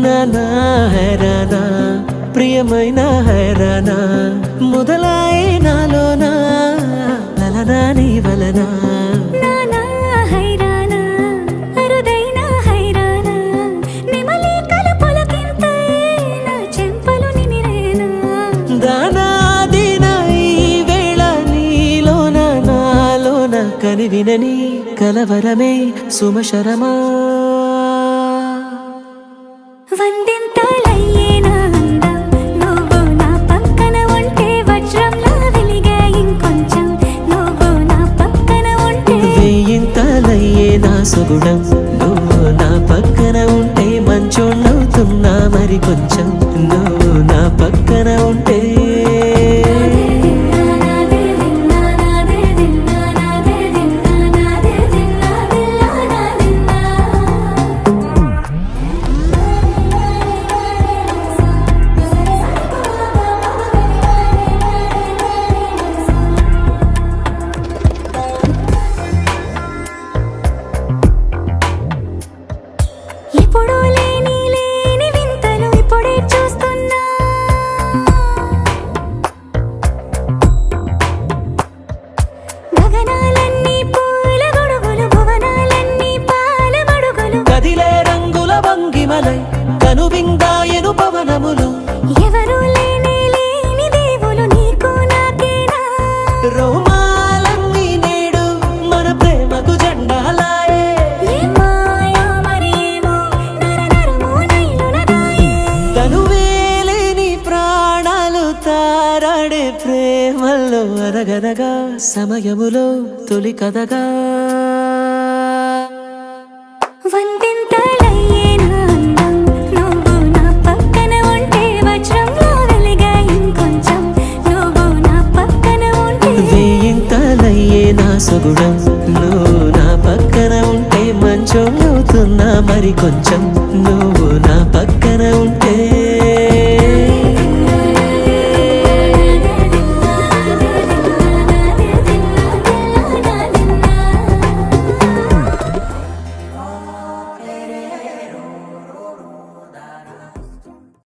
నానా హైరానా ప్రియమైన హైరానా మొదలాయే నాలోనా లలనా నీ వలనా నానా హైరానా అరుదైన హైరానా నెమలి కలపులకింతై నా చెంపలు నిమిరేనా దానాదిన ఈ వేళ నీలోన నాలోన కనివినని కలవరమే సుమశరమా వందింతలయ్యేనా అందం నువ్వు నా పక్కన ఉంటే వజ్రంలా వెలిగే ఇంకొంచెం నువ్వు నా పక్కన ఉంటే వెయ్యింతలయ్యే నా సుగుణం నువ్వు నా పక్కన ఉంటే మంచోళ్ళవుతున్నా మరి కొంచెం నువ్వు నా పక్కన ఉంటే ఎప్పుడూ లేని వింతలు ఇప్పుడే చూస్తున్నా గగనాలన్నీ పూల గొడుగులు భువనాలన్నీ పాల మడుగులు కదిలే రంగుల భంగిమలై కనువిందాయను పవనములు ఎవరు లేని దేవులు నీకు నాకేనా రోమాలన్నీ నేడు మన ప్రేమకు జెండాలాయే ఏ మాయో మరేమో నరనరమో నైలునదాయే తనువేలేని ప్రాణాలు తారాడే ప్రేమల్లో అరగదగా సమయములో తొలి కథగా వందింతలయ్యేనా అందం నువ్వు నా పక్కన ఉంటే వజ్రంలా వెలిగే ఇంకొంచెం నువ్వు నా పక్కన ఉంటే వెయ్యింతలయ్యే నా సుగుణం నువ్వు నా పక్కన ఉంటే మంచోళ్ళవుతున్నా మరి కొంచెం